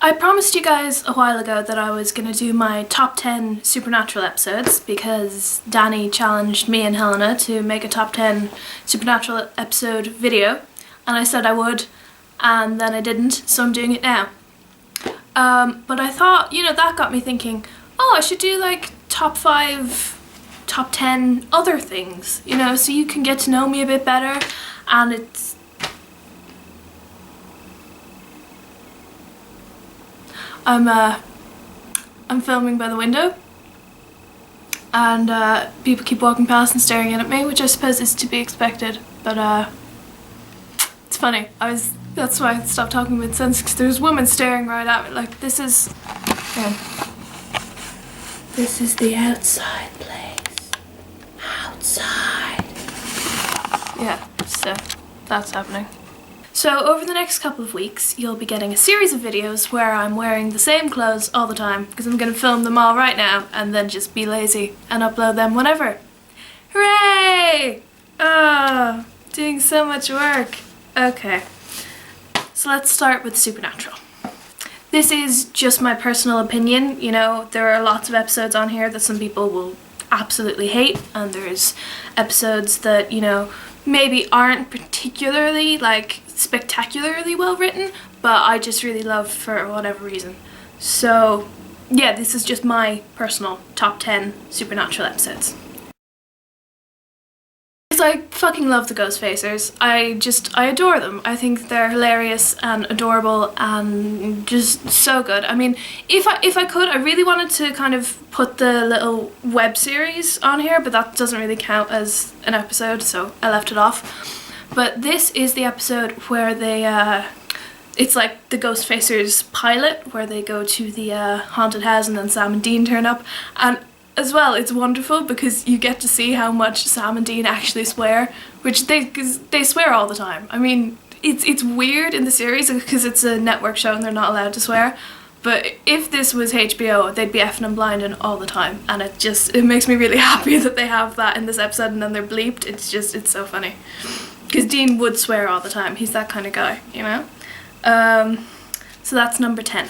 I promised you guys a while ago that I was going to do my top 10 Supernatural episodes because Danny challenged me and Helena to make a top 10 Supernatural episode video, and I said I would, and then I didn't, so I'm doing it now. But I thought, you know, that got me thinking, oh, I should do like top 10 other things, you know, so you can get to know me a bit better. And I'm filming by the window, and people keep walking past and staring in at me, which I suppose is to be expected, but it's funny. That's why I stopped talking mid-sentence, because there's women staring right at me, like, this is the outside place. Outside. Yeah, so that's happening. So over the next couple of weeks, you'll be getting a series of videos where I'm wearing the same clothes all the time, because I'm going to film them all right now and then just be lazy and upload them whenever. Hooray! Oh, doing so much work. Okay, so let's start with Supernatural. This is just my personal opinion, you know, there are lots of episodes on here that some people will absolutely hate, and there's episodes that, you know, maybe aren't particularly, like, spectacularly well written, but I just really love for whatever reason. So yeah, this is just my personal top 10 Supernatural episodes. I fucking love the Ghostfacers. I adore them. I think they're hilarious and adorable and just so good. I mean, if I could, I really wanted to kind of put the little web series on here, but that doesn't really count as an episode, so I left it off. But this is the episode where they, it's like the Ghostfacers pilot, where they go to the haunted house and then Sam and Dean turn up. And as well, it's wonderful because you get to see how much Sam and Dean actually swear, which because they swear all the time. I mean, it's weird in the series because it's a network show and they're not allowed to swear. But if this was HBO, they'd be effing and blinding all the time, and it makes me really happy that they have that in this episode and then they're bleeped. It's so funny. Because Dean would swear all the time. He's that kind of guy, you know? So that's number 10.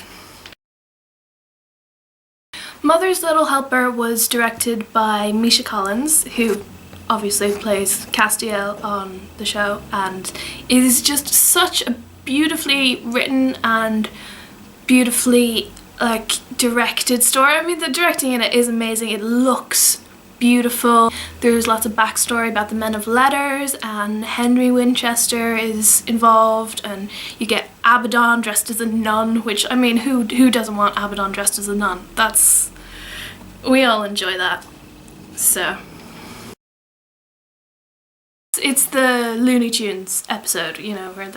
Mother's Little Helper was directed by Misha Collins, who obviously plays Castiel on the show, and is just such a beautifully written and beautifully, like, directed story. I mean, the directing in it is amazing. It looks beautiful. There's lots of backstory about the Men of Letters, and Henry Winchester is involved, and you get Abaddon dressed as a nun, which, I mean, who doesn't want Abaddon dressed as a nun? We all enjoy that. So it's the Looney Tunes episode, you know, where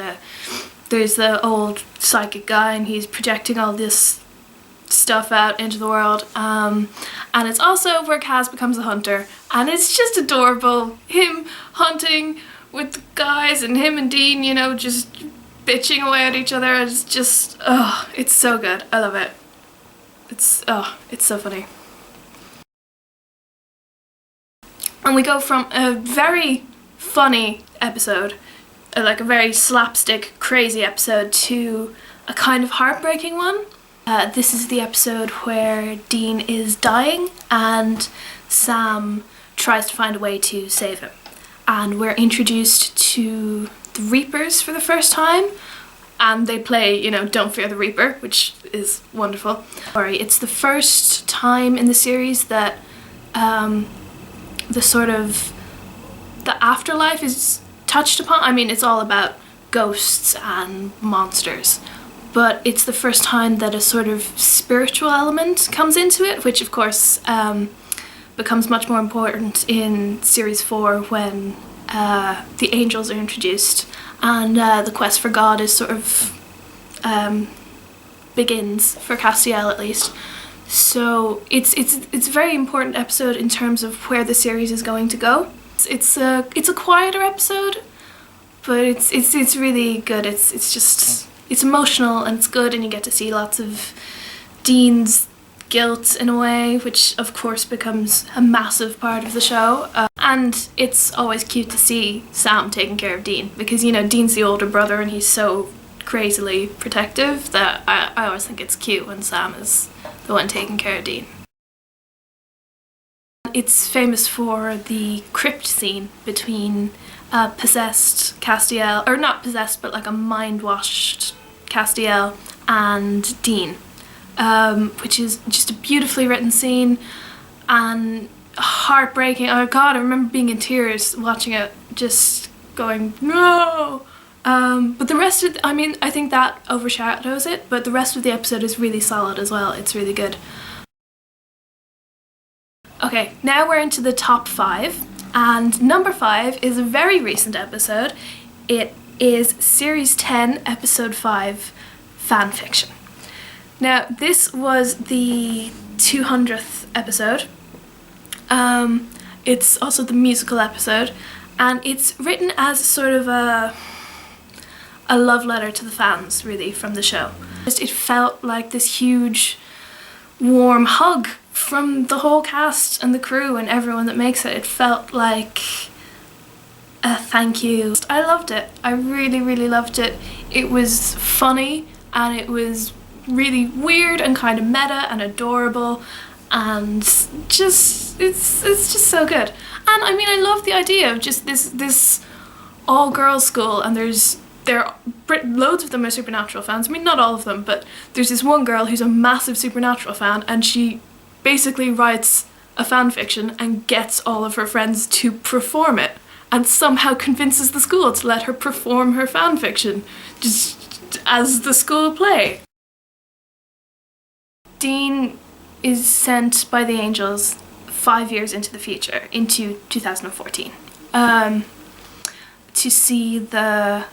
there's the old psychic guy and he's projecting all this stuff out into the world, and it's also where Kaz becomes a hunter, and it's just adorable, him hunting with the guys and him and Dean, you know, just bitching away at each other. It's just, oh, it's so good. I love it. It's so funny. And we go from a very funny episode, like a very slapstick crazy episode, to a kind of heartbreaking one. This is the episode where Dean is dying and Sam tries to find a way to save him. And we're introduced to the Reapers for the first time, and they play, you know, Don't Fear the Reaper, which is wonderful. It's the first time in the series that the afterlife is touched upon. I mean, it's all about ghosts and monsters, but it's the first time that a sort of spiritual element comes into it, which of course becomes much more important in series 4 when the angels are introduced and the quest for God is sort of begins, for Castiel at least. So it's a very important episode in terms of where the series is going to go. It's a quieter episode, but it's really good. It's emotional and it's good, and you get to see lots of Dean's guilt in a way, which of course becomes a massive part of the show. And it's always cute to see Sam taking care of Dean, because, you know, Dean's the older brother and he's so crazily protective that I always think it's cute when Sam is the one taking care of Dean. It's famous for the crypt scene between possessed Castiel, or not possessed, but like a mind-washed Castiel and Dean, which is just a beautifully written scene and heartbreaking. Oh god, I remember being in tears watching it, just going, no! But the rest of, I think that overshadows it, but the rest of the episode is really solid as well. It's really good. Okay, now we're into the top 5, and number 5 is a very recent episode. It is Series 10, Episode 5, Fanfiction. Now, this was the 200th episode. It's also the musical episode, and it's written as sort of a love letter to the fans, really, from the show. It felt like this huge, warm hug from the whole cast and the crew and everyone that makes it. It felt like a thank you. I loved it. I really, really loved it. It was funny and it was really weird and kind of meta and adorable, and just it's just so good. And I love the idea of just this all girls school, and loads of them are Supernatural fans. Not all of them, but there's this one girl who's a massive Supernatural fan, and she basically writes a fan fiction and gets all of her friends to perform it, and somehow convinces the school to let her perform her fan fiction just as the school play. Dean is sent by the angels 5 years into the future, into 2014, to see the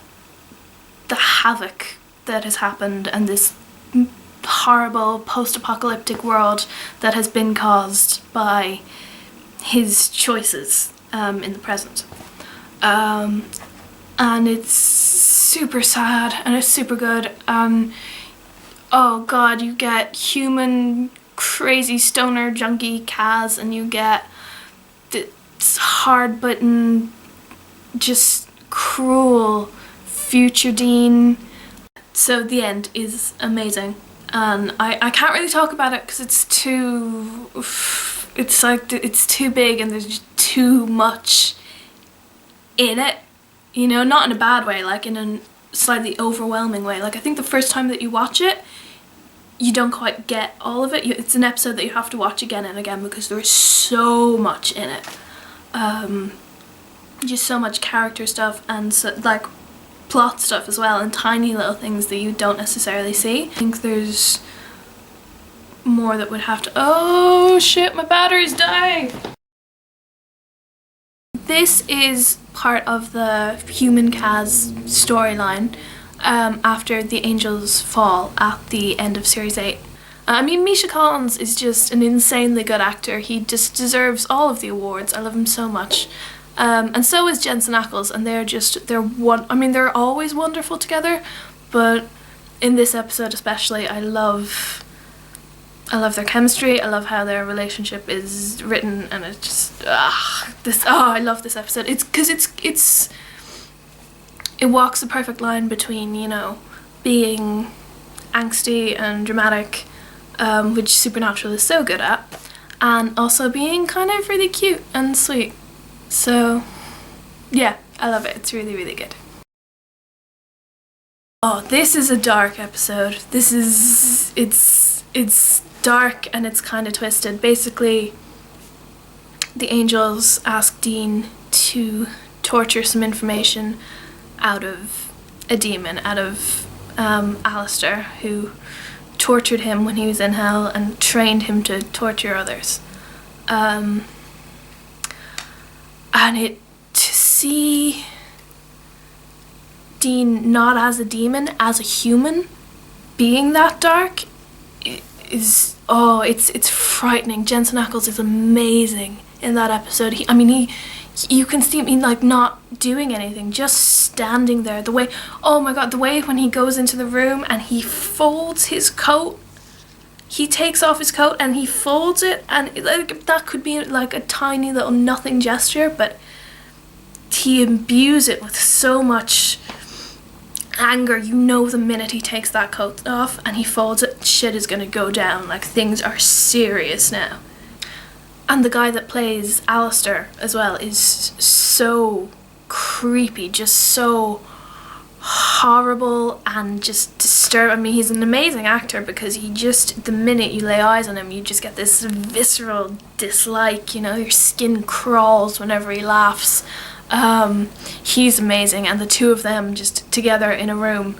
havoc that has happened and this horrible post-apocalyptic world that has been caused by his choices in the present. And it's super sad and it's super good. Oh god, you get human crazy stoner junkie Kaz, and you get this hard-button, just cruel future Dean. So the end is amazing. And I can't really talk about it because it's too big and there's just too much in it, not in a bad way, like in a slightly overwhelming way. Like, I think the first time that you watch it, you don't quite get all of it. It's an episode that you have to watch again and again because there's so much in it. Just so much character stuff and so, like, plot stuff as well, and tiny little things that you don't necessarily see. I think there's more that would have to— oh shit, my battery's dying! This is part of the human Kaz storyline after the angels fall at the end of Series 8. Misha Collins is just an insanely good actor. He just deserves all of the awards. I love him so much. And so is Jensen Ackles, and they're always wonderful together, but in this episode especially, I love their chemistry. I love how their relationship is written, and it's just I love this episode. It's because it walks the perfect line between, being angsty and dramatic, which Supernatural is so good at, and also being kind of really cute and sweet. So yeah, I love it. It's really, really good. Oh, this is a dark episode. It's dark and it's kind of twisted. Basically, the angels ask Dean to torture some information out of a demon, out of Alistair, who tortured him when he was in hell and trained him to torture others. And to see Dean not as a demon, as a human, being that dark, is, it's frightening. Jensen Ackles is amazing in that episode. You can see him like not doing anything, just standing there. The way when he goes into the room and he folds his coat. He takes off his coat and he folds it, and that could be like a tiny little nothing gesture, but he imbues it with so much anger, you know the minute he takes that coat off and he folds it, shit is gonna go down, like things are serious now. And the guy that plays Alistair as well is so creepy, just so horrible and just disturbing. I mean, he's an amazing actor because he just, the minute you lay eyes on him, you just get this visceral dislike, you know, your skin crawls whenever he laughs. He's amazing, and the two of them just together in a room.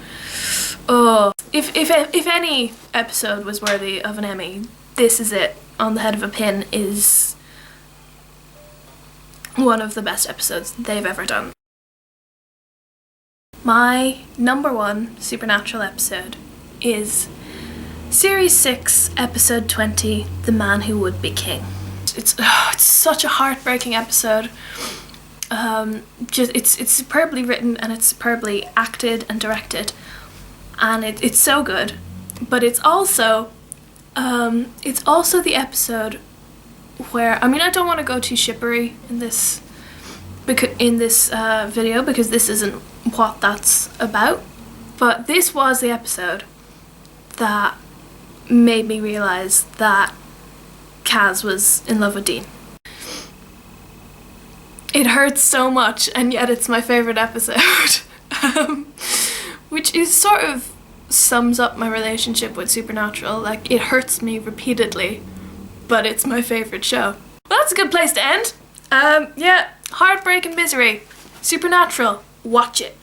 Oh, if any episode was worthy of an Emmy, this is it. On the Head of a Pin is one of the best episodes they've ever done. My number one supernatural episode is Series 6, Episode 20, The Man Who Would Be King. It's such a heartbreaking episode. It's superbly written and it's superbly acted and directed, and it's so good. But it's also the episode where, I mean, I don't want to go too shippery in this video because this isn't what that's about, but this was the episode that made me realise that Kaz was in love with Dean. It hurts so much, and yet it's my favourite episode. Which is sort of sums up my relationship with Supernatural. Like, it hurts me repeatedly, but it's my favourite show. Well, that's a good place to end. Yeah, heartbreak and misery. Supernatural, watch it.